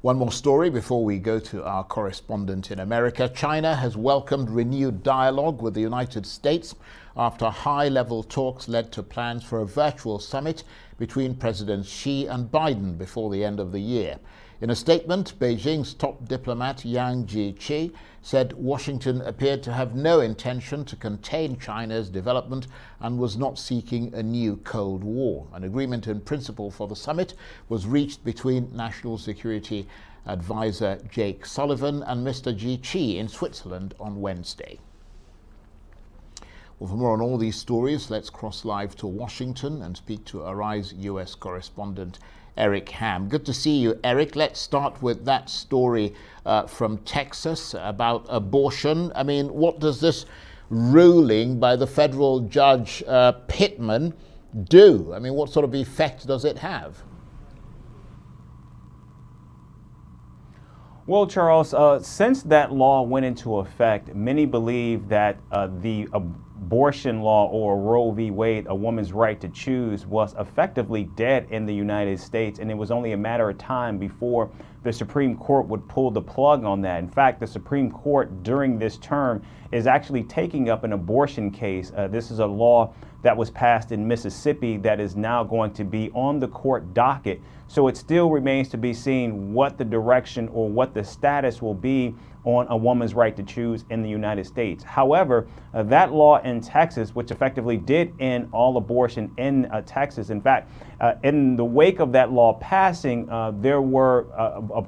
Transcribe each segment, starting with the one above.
One more story before we go to our correspondent in America. China has welcomed renewed dialogue with the United States after high-level talks led to plans for a virtual summit between Presidents Xi and Biden before the end of the year. In a statement, Beijing's top diplomat Yang Jiechi said Washington appeared to have no intention to contain China's development and was not seeking a new Cold War. An agreement in principle for the summit was reached between National Security Advisor Jake Sullivan and Mr. Jiechi in Switzerland on Wednesday. Well, for more on all these stories, let's cross live to Washington and speak to Arise US correspondent Eric Ham. Good to see you, Eric. Let's start with that story from Texas about abortion. I mean, what does this ruling by the federal judge Pittman do? I mean, what sort of effect does it have? Well, Charles, since that law went into effect, many believe that the abortion law, or Roe v. Wade, a woman's right to choose, was effectively dead in the United States, and it was only a matter of time before the Supreme Court would pull the plug on that. In fact, the Supreme Court during this term is actually taking up an abortion case. This is a law that was passed in Mississippi that is now going to be on the court docket. So it still remains to be seen what the direction or what the status will be on a woman's right to choose in the United States. However, that law in Texas, which effectively did end all abortion in Texas, in fact, in the wake of that law passing, there were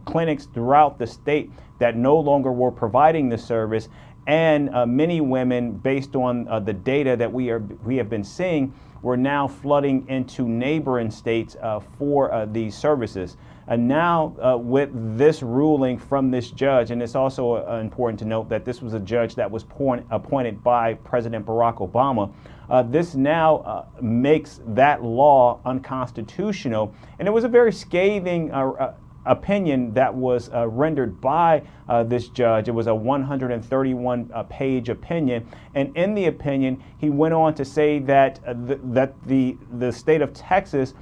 clinics throughout the state that no longer were providing the service, and many women, based on the data that we have been seeing, were now flooding into neighboring states for these services. And now with this ruling from this judge, and it's also important to note that this was a judge that was appointed by President Barack Obama, this now makes that law unconstitutional. And it was a very scathing opinion that was rendered by this judge. It was a 131-page opinion, and in the opinion, he went on to say that the state of Texas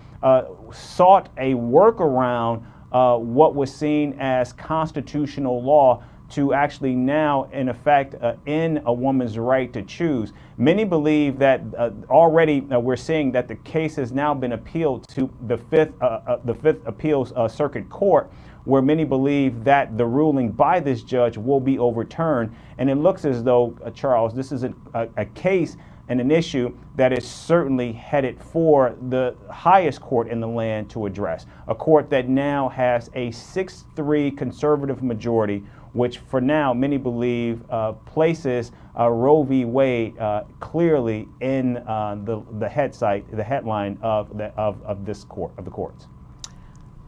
sought a workaround what was seen as constitutional law to actually now, in effect, end a woman's right to choose. Many believe that already we're seeing that the case has now been appealed to the Fifth Appeals Circuit Court, where many believe that the ruling by this judge will be overturned. And it looks as though, Charles, this is a case and an issue that is certainly headed for the highest court in the land to address, a court that now has a 6-3 conservative majority, which for now many believe places Roe v. Wade clearly in the headline of this court, of the courts.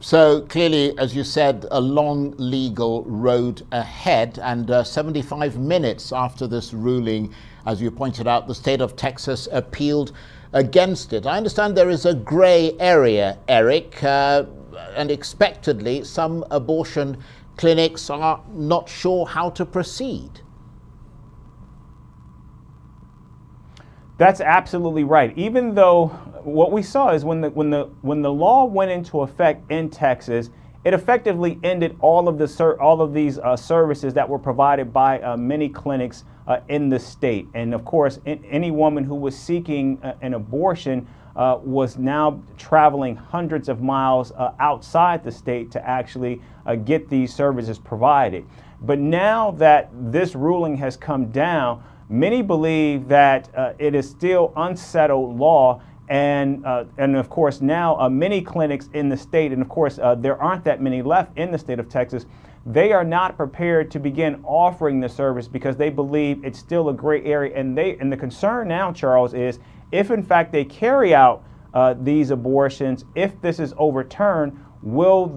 So clearly, as you said, a long legal road ahead, and 75 minutes after this ruling, as you pointed out, the state of Texas appealed against it. I understand there is a grey area, Eric, and expectedly some abortion clinics are not sure how to proceed. That's absolutely right. Even though what we saw is when the law went into effect in Texas, it effectively ended all of these services that were provided by many clinics in the state. And of course, any woman who was seeking an abortion was now traveling hundreds of miles outside the state to actually get these services provided. But now that this ruling has come down, many believe that it is still unsettled law, and of course now many clinics in the state, and of course there aren't that many left in the state of Texas, they are not prepared to begin offering the service because they believe it's still a gray area. And the concern now, Charles, is if in fact they carry out these abortions, if this is overturned, will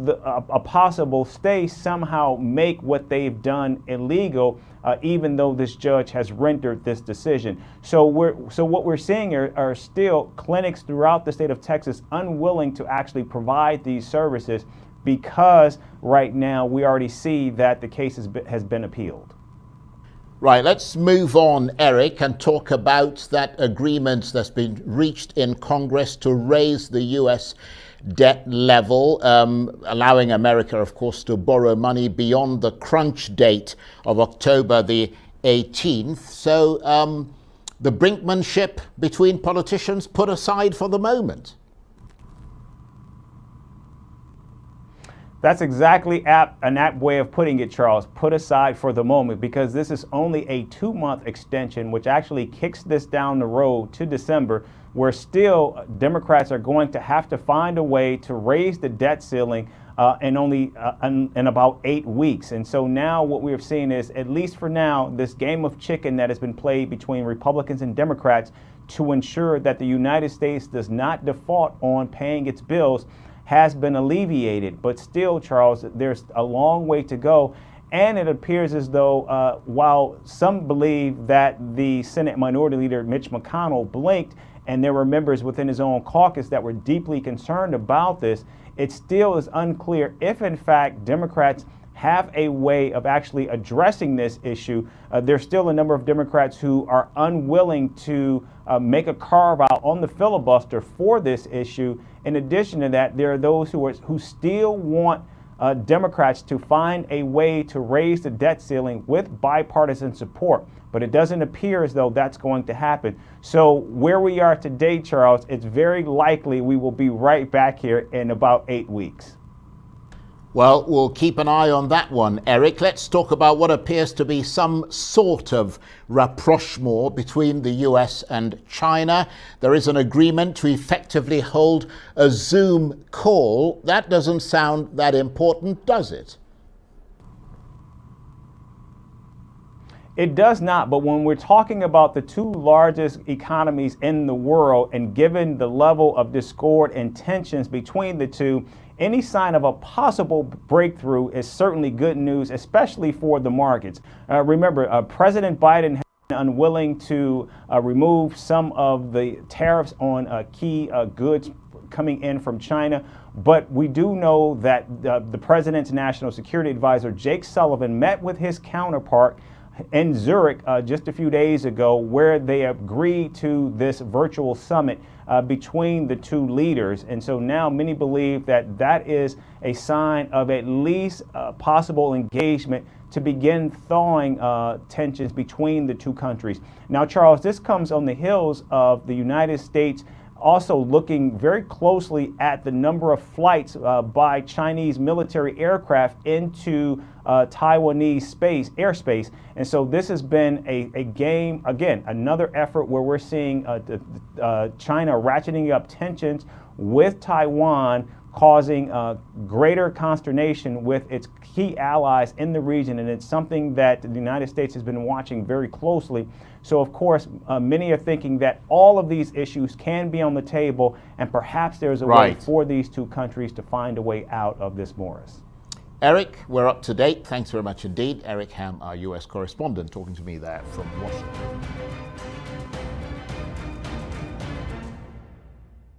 a possible stay somehow make what they've done illegal, even though this judge has rendered this decision? So what we're seeing are still clinics throughout the state of Texas unwilling to actually provide these services because right now we already see that the case has been appealed. Right, let's move on, Eric, and talk about that agreement that's been reached in Congress to raise the U.S. debt level, allowing America, of course, to borrow money beyond the crunch date of October the 18th. So the brinkmanship between politicians put aside for the moment. That's exactly an apt way of putting it, Charles. Put aside for the moment, because this is only a 2-month extension, which actually kicks this down the road to December, where still Democrats are going to have to find a way to raise the debt ceiling in about 8 weeks. And so now what we're seeing is, at least for now, this game of chicken that has been played between Republicans and Democrats to ensure that the United States does not default on paying its bills has been alleviated. But still, Charles, there's a long way to go. And it appears as though while some believe that the Senate Minority Leader Mitch McConnell blinked, and there were members within his own caucus that were deeply concerned about this, it still is unclear if, in fact, Democrats have a way of actually addressing this issue. There's still a number of Democrats who are unwilling to make a carve out on the filibuster for this issue. In addition to that, there are those who still want Democrats to find a way to raise the debt ceiling with bipartisan support. But it doesn't appear as though that's going to happen. So where we are today, Charles, it's very likely we will be right back here in about 8 weeks. Well, we'll keep an eye on that one, Eric. Let's talk about what appears to be some sort of rapprochement between the US and China. There is an agreement to effectively hold a Zoom call. That doesn't sound that important, does it? It does not, but when we're talking about the two largest economies in the world, and given the level of discord and tensions between the two, any sign of a possible breakthrough is certainly good news, especially for the markets. Remember, President Biden has been unwilling to remove some of the tariffs on key goods coming in from China. But we do know that the president's national security advisor, Jake Sullivan, met with his counterpart in Zurich just a few days ago, where they agreed to this virtual summit between the two leaders. And so now many believe that that is a sign of at least possible engagement to begin thawing tensions between the two countries. Now, Charles, this comes on the heels of the United States also looking very closely at the number of flights by Chinese military aircraft into Taiwanese airspace. And so this has been a game, again, another effort where we're seeing China ratcheting up tensions with Taiwan, causing greater consternation with its key allies in the region. And it's something that the United States has been watching very closely. So, of course, many are thinking that all of these issues can be on the table, and perhaps there's a way for these two countries to find a way out of this morass. Eric, we're up to date. Thanks very much indeed. Eric Ham, our U.S. correspondent, talking to me there from Washington.